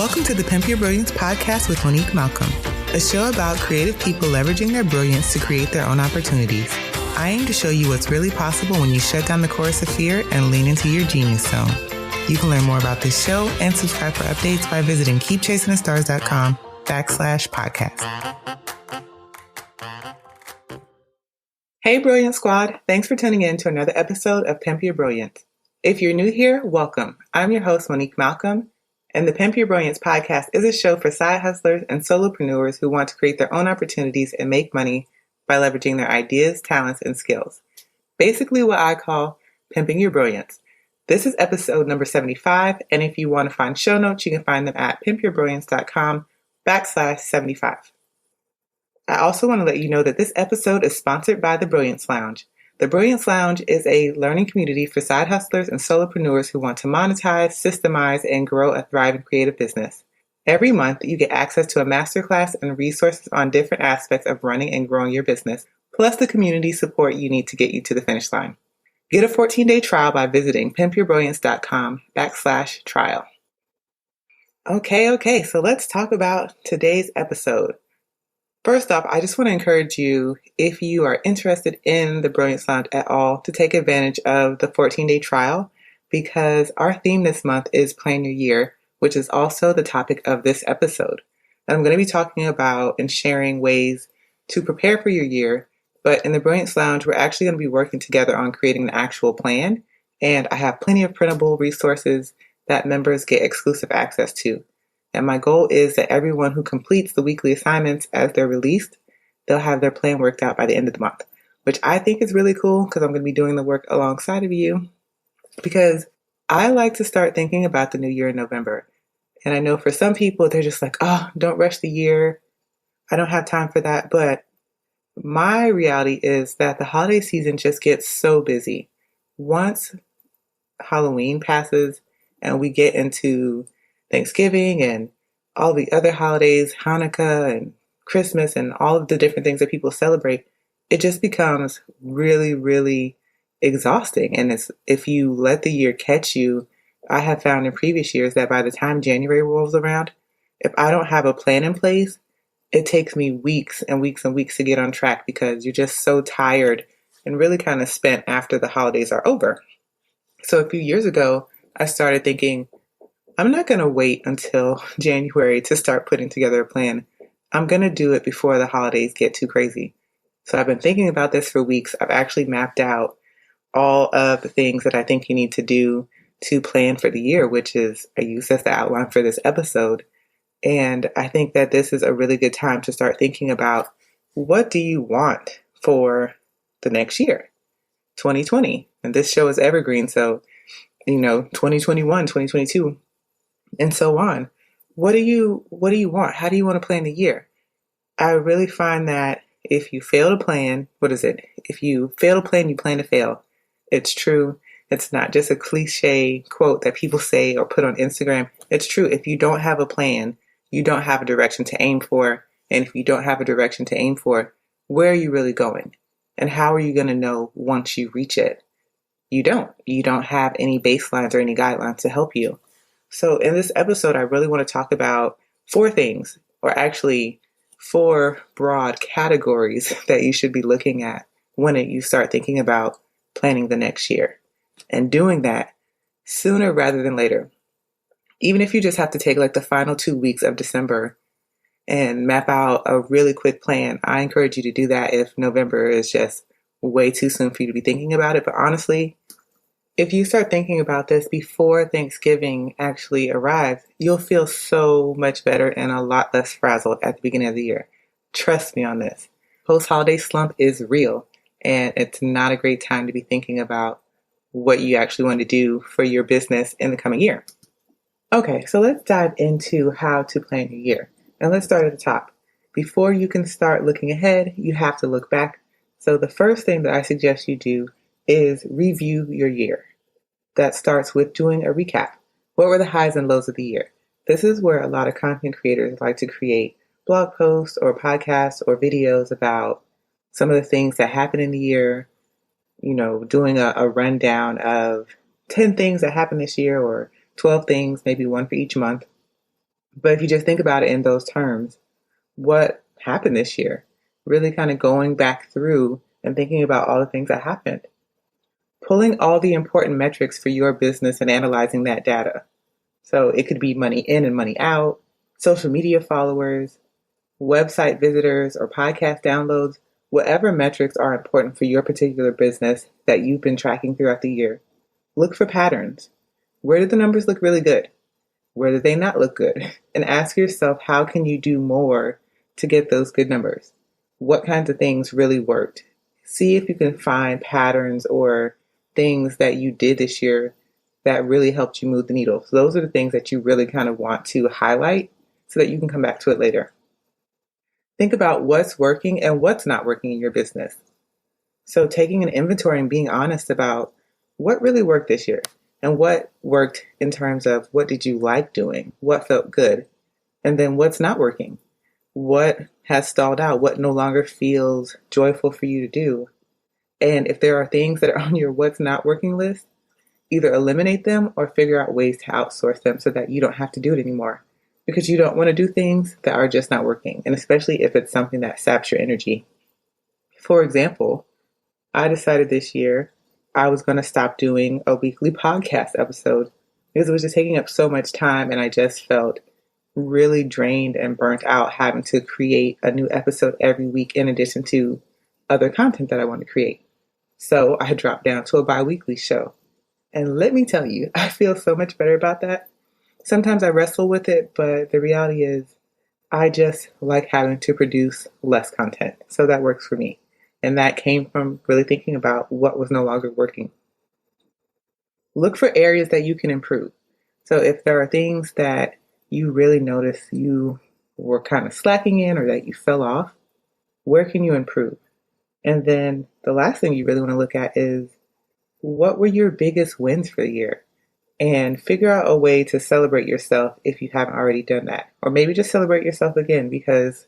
Welcome to the Pimp Your Brilliance podcast with Monique Malcolm, a show about creative people leveraging their brilliance to create their own opportunities. I aim to show you what's really possible when you shut down the chorus of fear and lean into your genius zone. You can learn more about this show and subscribe for updates by visiting keepchasingthestars.com/podcast. Hey, Brilliant Squad. Thanks for tuning in to another episode of Pimp Your Brilliance. If you're new here, welcome. I'm your host, Monique Malcolm, and the Pimp Your Brilliance podcast is a show for side hustlers and solopreneurs who want to create their own opportunities and make money by leveraging their ideas, talents, and skills. Basically what I call pimping your brilliance. This is episode number 75, and if you want to find show notes, you can find them at pimpyourbrilliance.com/75. I also want to let you know that this episode is sponsored by the Brilliance Lounge. The Brilliance Lounge is a learning community for side hustlers and solopreneurs who want to monetize, systemize, and grow a thriving creative business. Every month, you get access to a masterclass and resources on different aspects of running and growing your business, plus the community support you need to get you to the finish line. Get a 14-day trial by visiting pimpyourbrilliance.com/trial. Okay, so let's talk about today's episode. First off, I just want to encourage you, if you are interested in the Brilliance Lounge at all, to take advantage of the 14-day trial, because our theme this month is Plan Your Year, which is also the topic of this episode. And I'm going to be talking about and sharing ways to prepare for your year, but in the Brilliance Lounge, we're actually going to be working together on creating an actual plan, and I have plenty of printable resources that members get exclusive access to. And my goal is that everyone who completes the weekly assignments as they're released, they'll have their plan worked out by the end of the month, which I think is really cool because I'm going to be doing the work alongside of you, because I like to start thinking about the new year in November. And I know for some people, they're just like, oh, don't rush the year. I don't have time for that. But my reality is that the holiday season just gets so busy. Once Halloween passes and we get into Thanksgiving and all the other holidays, Hanukkah and Christmas and all of the different things that people celebrate, it just becomes really, really exhausting. And if you let the year catch you, I have found in previous years that by the time January rolls around, if I don't have a plan in place, it takes me weeks and weeks and weeks to get on track because you're just so tired and really kind of spent after the holidays are over. So a few years ago, I started thinking, I'm not going to wait until January to start putting together a plan. I'm going to do it before the holidays get too crazy. So I've been thinking about this for weeks. I've actually mapped out all of the things that I think you need to do to plan for the year, which is I use as the outline for this episode. And I think that this is a really good time to start thinking about, what do you want for the next year, 2020? And this show is evergreen. So, 2021, 2022. And so on. What do you want? How do you want to plan the year? I really find that if you fail to plan, If you fail to plan, you plan to fail. It's true. It's not just a cliche quote that people say or put on Instagram. It's true. If you don't have a plan, you don't have a direction to aim for. And if you don't have a direction to aim for, where are you really going? And how are you going to know once you reach it? You don't. You don't have any baselines or any guidelines to help you. So in this episode, I really want to talk about 4 things, or actually 4 broad categories that you should be looking at when you start thinking about planning the next year, and doing that sooner rather than later. Even if you just have to take like the final 2 weeks of December and map out a really quick plan, I encourage you to do that if November is just way too soon for you to be thinking about it. But honestly, if you start thinking about this before Thanksgiving actually arrives, you'll feel so much better and a lot less frazzled at the beginning of the year. Trust me on this. Post-holiday slump is real, and it's not a great time to be thinking about what you actually want to do for your business in the coming year. Okay, so let's dive into how to plan your year. And let's start at the top. Before you can start looking ahead, you have to look back. So the first thing that I suggest you do is review your year. That starts with doing a recap. What were the highs and lows of the year? This is where a lot of content creators like to create blog posts or podcasts or videos about some of the things that happened in the year, doing a rundown of 10 things that happened this year or 12 things, maybe one for each month. But if you just think about it in those terms, what happened this year? Really kind of going back through and thinking about all the things that happened. Pulling all the important metrics for your business and analyzing that data. So it could be money in and money out, social media followers, website visitors, or podcast downloads, whatever metrics are important for your particular business that you've been tracking throughout the year. Look for patterns. Where do the numbers look really good? Where do they not look good? And ask yourself, how can you do more to get those good numbers? What kinds of things really worked? See if you can find patterns or things that you did this year that really helped you move the needle. So those are the things that you really kind of want to highlight so that you can come back to it later. Think about what's working and what's not working in your business. So taking an inventory and being honest about what really worked this year and what worked in terms of what did you like doing, what felt good, and then what's not working, what has stalled out, what no longer feels joyful for you to do. And if there are things that are on your what's not working list, either eliminate them or figure out ways to outsource them so that you don't have to do it anymore, because you don't want to do things that are just not working, and especially if it's something that saps your energy. For example, I decided this year I was going to stop doing a weekly podcast episode because it was just taking up so much time, and I just felt really drained and burnt out having to create a new episode every week in addition to other content that I want to create. So I dropped down to a bi-weekly show. And let me tell you, I feel so much better about that. Sometimes I wrestle with it, but the reality is I just like having to produce less content. So that works for me. And that came from really thinking about what was no longer working. Look for areas that you can improve. So if there are things that you really notice you were kind of slacking in or that you fell off, where can you improve? And then the last thing you really want to look at is, what were your biggest wins for the year? And figure out a way to celebrate yourself if you haven't already done that. Or maybe just celebrate yourself again, because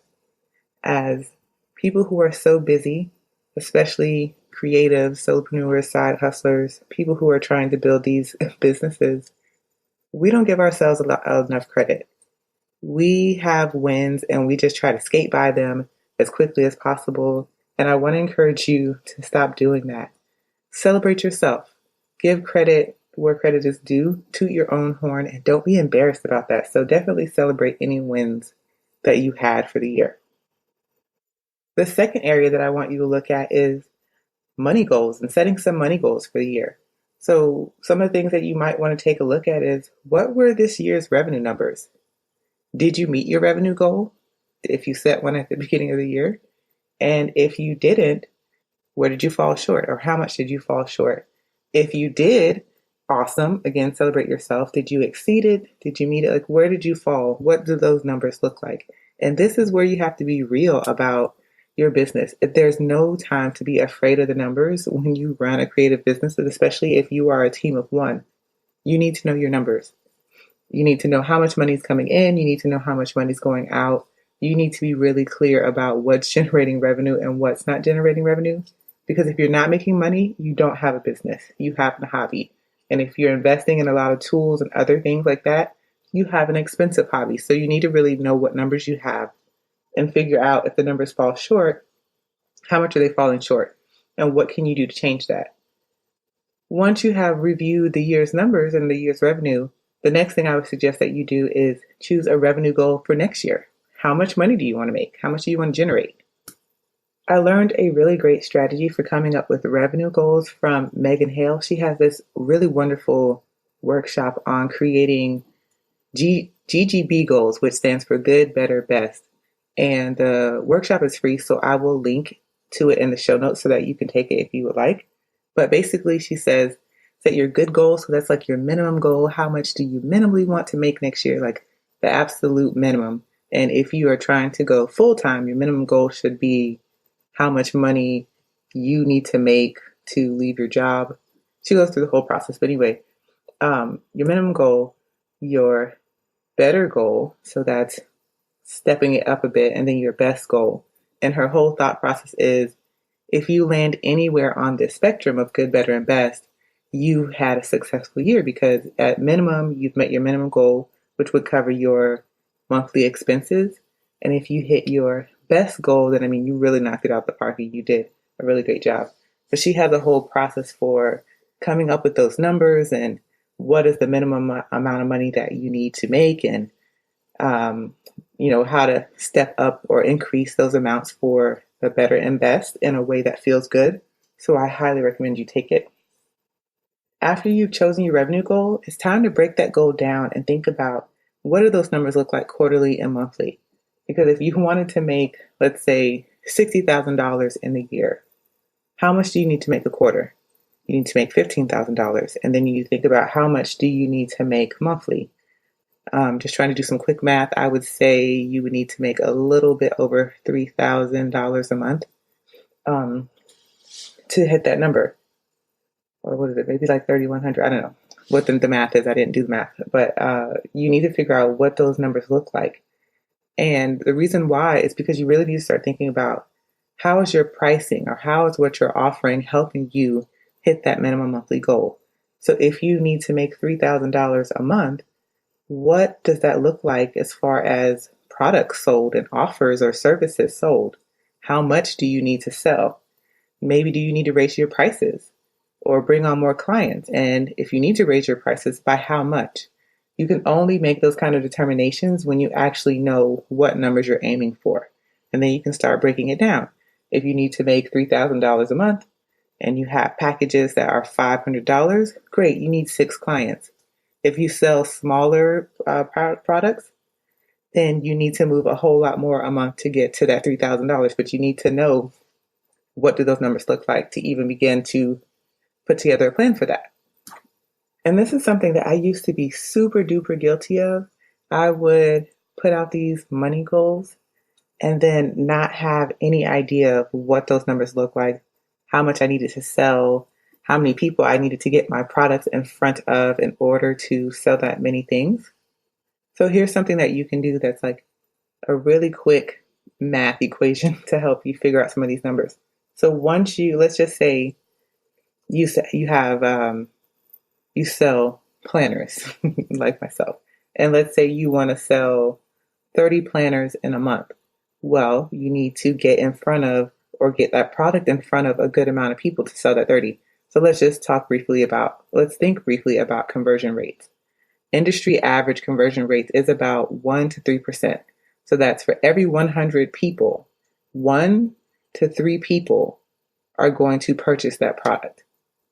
as people who are so busy, especially creatives, solopreneurs, side hustlers, people who are trying to build these businesses, we don't give ourselves enough credit. We have wins and we just try to skate by them as quickly as possible. And I want to encourage you to stop doing that. Celebrate yourself. Give credit where credit is due. Toot your own horn and don't be embarrassed about that. So definitely celebrate any wins that you had for the year. The second area that I want you to look at is money goals and setting some money goals for the year. So some of the things that you might want to take a look at is, what were this year's revenue numbers? Did you meet your revenue goal if you set one at the beginning of the year? And if you didn't, where did you fall short, or how much did you fall short? If you did, awesome. Again, celebrate yourself. Did you exceed it? Did you meet it? Like, where did you fall? What do those numbers look like? And this is where you have to be real about your business. There's no time to be afraid of the numbers when you run a creative business, especially if you are a team of one. You need to know your numbers. You need to know how much money is coming in. You need to know how much money is going out. You need to be really clear about what's generating revenue and what's not generating revenue. Because if you're not making money, you don't have a business. You have a hobby. And if you're investing in a lot of tools and other things like that, you have an expensive hobby. So you need to really know what numbers you have and figure out, if the numbers fall short, how much are they falling short? And what can you do to change that? Once you have reviewed the year's numbers and the year's revenue, the next thing I would suggest that you do is choose a revenue goal for next year. How much money do you want to make? How much do you want to generate? I learned a really great strategy for coming up with revenue goals from Megan Hale. She has this really wonderful workshop on creating GGB goals, which stands for good, better, best. And the workshop is free, so I will link to it in the show notes so that you can take it if you would like. But basically, she says, set your good goal. So that's like your minimum goal. How much do you minimally want to make next year? Like the absolute minimum. And if you are trying to go full time, your minimum goal should be how much money you need to make to leave your job. She goes through the whole process. But anyway, your minimum goal, your better goal, so that's stepping it up a bit, and then your best goal. And her whole thought process is, if you land anywhere on this spectrum of good, better, and best, you had a successful year, because at minimum, you've met your minimum goal, which would cover your monthly expenses. And if you hit your best goal, then I mean, you really knocked it out the park. You did a really great job. But she has a whole process for coming up with those numbers and what is the minimum amount of money that you need to make, and um, how to step up or increase those amounts for the better invest in a way that feels good. So I highly recommend you take it. After you've chosen your revenue goal, it's time to break that goal down and think about what do those numbers look like quarterly and monthly. Because if you wanted to make, let's say, $60,000 in a year, how much do you need to make a quarter? You need to make $15,000. And then you think about how much do you need to make monthly. Just trying to do some quick math, I would say you would need to make a little bit over $3,000 a month um, to hit that number. Or what is it? Maybe like 3,100. I don't know what the math is. I didn't do the math, but you need to figure out what those numbers look like. And the reason why is because you really need to start thinking about how is your pricing or how is what you're offering helping you hit that minimum monthly goal. So if you need to make $3,000 a month, what does that look like as far as products sold and offers or services sold? How much do you need to sell? Maybe do you need to raise your prices or bring on more clients? And if you need to raise your prices, by how much? You can only make those kind of determinations when you actually know what numbers you're aiming for. And then you can start breaking it down. If you need to make $3,000 a month and you have packages that are $500, great, you need 6 clients. If you sell smaller products, then you need to move a whole lot more a month to get to that $3,000. But you need to know what do those numbers look like to even begin to put together a plan for that. And this is something that I used to be super duper guilty of. I would put out these money goals and then not have any idea of what those numbers look like, how much I needed to sell, how many people I needed to get my products in front of in order to sell that many things. So here's something that you can do that's like a really quick math equation to help you figure out some of these numbers. So once let's just say you sell planners like myself, and let's say you want to sell 30 planners in a month. Well, you need to get in front of or get that product in front of a good amount of people to sell that 30. So let's think briefly about conversion rates. Industry average conversion rates is about 1 to 3%. So that's for every 100 people, 1 to 3 people are going to purchase that product.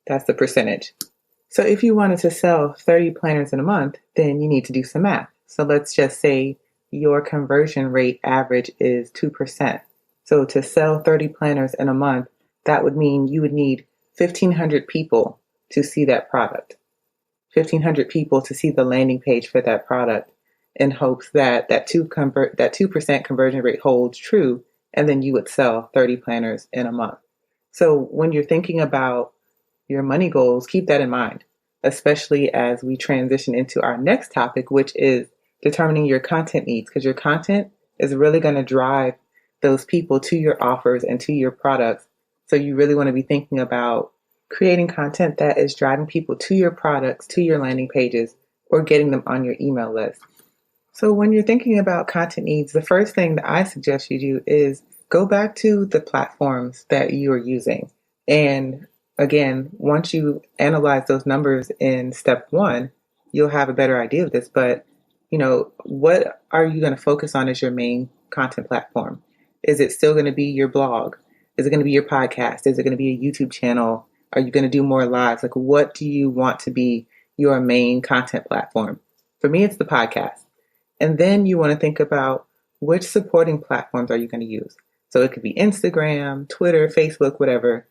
That's the percentage. So if you wanted to sell 30 planners in a month, then you need to do some math. So let's just say your conversion rate average is 2%. So to sell 30 planners in a month, that would mean you would need 1,500 people to see that product. 1,500 people to see the landing page for that product in hopes that that 2% conversion rate holds true, and then you would sell 30 planners in a month. So when you're thinking about your money goals, keep that in mind, especially as we transition into our next topic, which is determining your content needs, because your content is really going to drive those people to your offers and to your products. So you really want to be thinking about creating content that is driving people to your products, to your landing pages, or getting them on your email list. So when you're thinking about content needs, the first thing that I suggest you do is go back to the platforms that you are using. And again, once you analyze those numbers in step 1, you'll have a better idea of this. But, what are you going to focus on as your main content platform? Is it still going to be your blog? Is it going to be your podcast? Is it going to be a YouTube channel? Are you going to do more lives? Like, what do you want to be your main content platform? For me, it's the podcast. And then you want to think about which supporting platforms are you going to use. So it could be Instagram, Twitter, Facebook, whatever.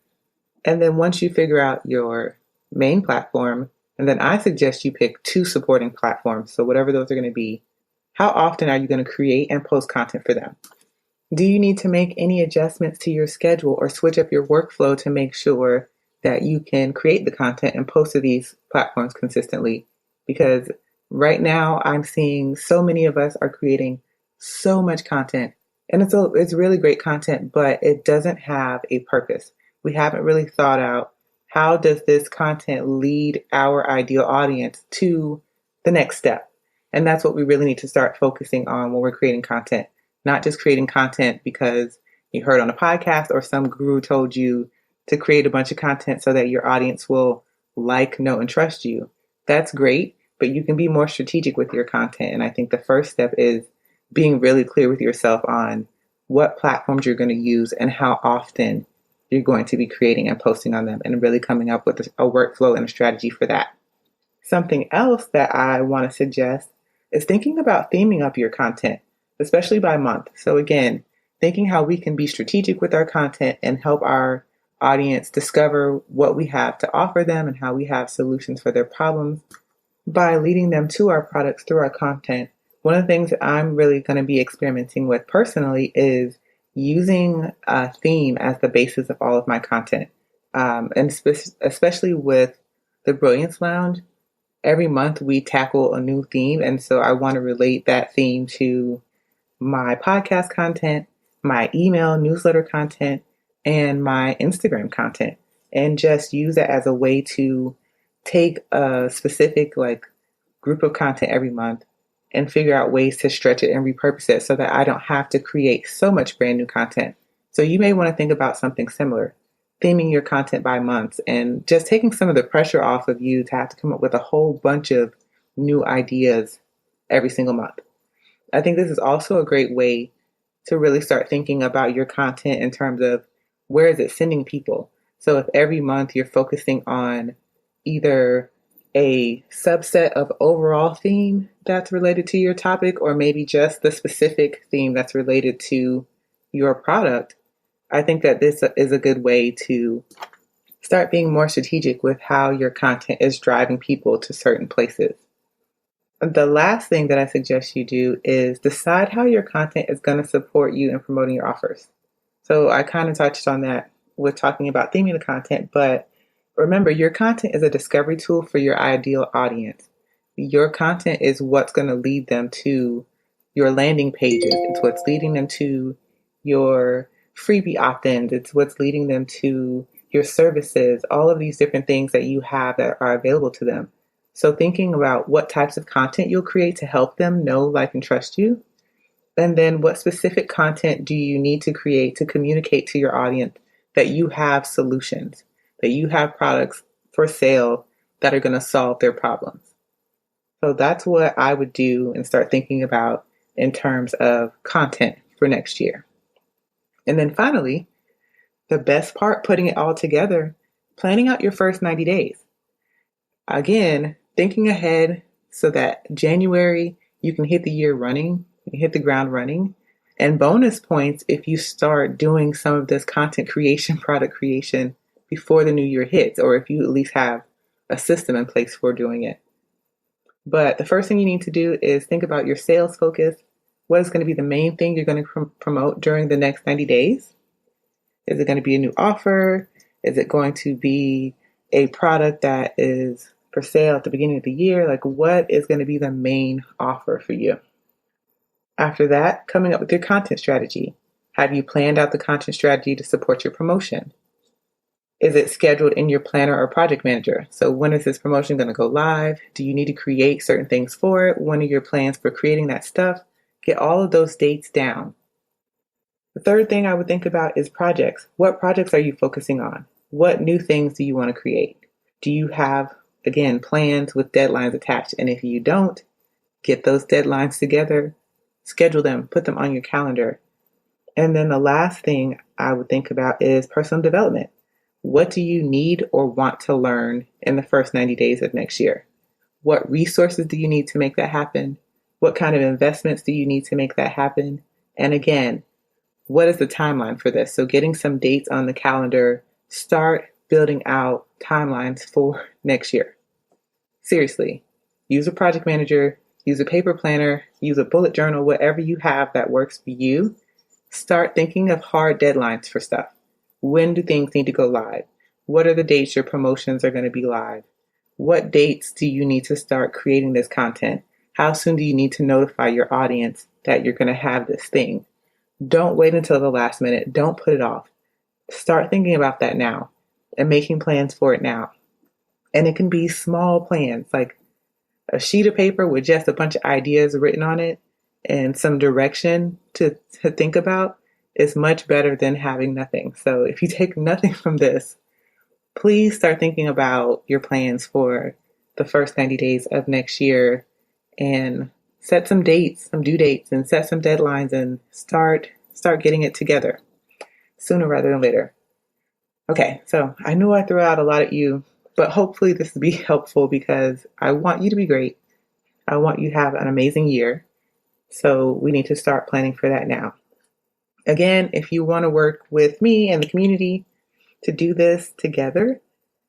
And then once you figure out your main platform, and then I suggest you pick 2 supporting platforms. So whatever those are going to be, how often are you going to create and post content for them? Do you need to make any adjustments to your schedule or switch up your workflow to make sure that you can create the content and post to these platforms consistently? Because right now I'm seeing so many of us are creating so much content, and it's really great content, but it doesn't have a purpose. We haven't really thought out, how does this content lead our ideal audience to the next step? And that's what we really need to start focusing on when we're creating content, not just creating content because you heard on a podcast or some guru told you to create a bunch of content so that your audience will like, know, and trust you. That's great, but you can be more strategic with your content. And I think the first step is being really clear with yourself on what platforms you're going to use and how often you're going to be creating and posting on them, and really coming up with a workflow and a strategy for that. Something else that I want to suggest is thinking about theming up your content, especially by month. So again, thinking how we can be strategic with our content and help our audience discover what we have to offer them and how we have solutions for their problems by leading them to our products through our content. One of the things that I'm really going to be experimenting with personally is using a theme as the basis of all of my content. And especially with the Brilliance Lounge, every month we tackle a new theme. And so I want to relate that theme to my podcast content, my email newsletter content, and my Instagram content, and just use it as a way to take a specific group of content every month and figure out ways to stretch it and repurpose it so that I don't have to create so much brand new content. So you may want to think about something similar, theming your content by months and just taking some of the pressure off of you to have to come up with a whole bunch of new ideas every single month. I think this is also a great way to really start thinking about your content in terms of where is it sending people. So if every month you're focusing on either a subset of overall theme that's related to your topic, or maybe just the specific theme that's related to your product, I think that this is a good way to start being more strategic with how your content is driving people to certain places. The last thing that I suggest you do is decide how your content is going to support you in promoting your offers. So I kind of touched on that with talking about theming the content, but remember, your content is a discovery tool for your ideal audience. Your content is what's going to lead them to your landing pages. It's what's leading them to your freebie opt-ins. It's what's leading them to your services, all of these different things that you have that are available to them. So thinking about what types of content you'll create to help them know, like, and trust you. And then what specific content do you need to create to communicate to your audience that you have solutions, that you have products for sale that are going to solve their problems. So that's what I would do and start thinking about in terms of content for next year. And then finally, the best part, putting it all together, planning out your first 90 days. Again, thinking ahead so that January you can hit the year running, you can hit the ground running. And bonus points if you start doing some of this content creation, product creation before the new year hits, or if you at least have a system in place for doing it. But the first thing you need to do is think about your sales focus. What is going to be the main thing you're going to promote during the next 90 days? Is it going to be a new offer? Is it going to be a product that is for sale at the beginning of the year? Like, what is going to be the main offer for you? After that, coming up with your content strategy. Have you planned out the content strategy to support your promotion? Is it scheduled in your planner or project manager? So when is this promotion going to go live? Do you need to create certain things for it? When are your plans for creating that stuff? Get all of those dates down. The third thing I would think about is projects. What projects are you focusing on? What new things do you want to create? Do you have, again, plans with deadlines attached? And if you don't, get those deadlines together, schedule them, put them on your calendar. And then the last thing I would think about is personal development. What do you need or want to learn in the first 90 days of next year? What resources do you need to make that happen? What kind of investments do you need to make that happen? And again, what is the timeline for this? So getting some dates on the calendar, start building out timelines for next year. Seriously, use a project manager, use a paper planner, use a bullet journal, whatever you have that works for you. Start thinking of hard deadlines for stuff. When do things need to go live? What are the dates your promotions are going to be live? What dates do you need to start creating this content? How soon do you need to notify your audience that you're going to have this thing? Don't wait until the last minute. Don't put it off. Start thinking about that now and making plans for it now. And it can be small plans. Like, a sheet of paper with just a bunch of ideas written on it and some direction to think about is much better than having nothing. So if you take nothing from this, please start thinking about your plans for the first 90 days of next year and set some dates, some due dates, and set some deadlines and start getting it together sooner rather than later. Okay, so I know I threw out a lot at you, but hopefully this will be helpful because I want you to be great. I want you to have an amazing year. So we need to start planning for that now. Again, if you want to work with me and the community to do this together,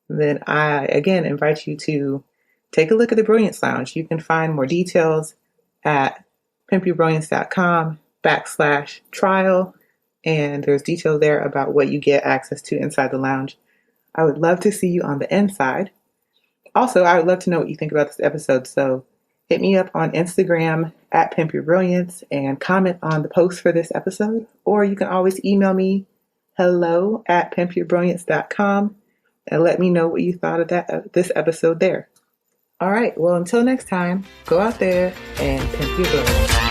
then I again invite you to take a look at the Brilliance Lounge. You can find more details at pimpyourbrilliance.com/trial. And there's detail there about what you get access to inside the lounge. I would love to see you on the inside. Also, I would love to know what you think about this episode. So hit me up on Instagram at pimpyourbrilliance and comment on the post for this episode. Or you can always email me hello@pimpyourbrilliance.com and let me know what you thought of this episode there. All right. Well, until next time, go out there and pimp your brilliance.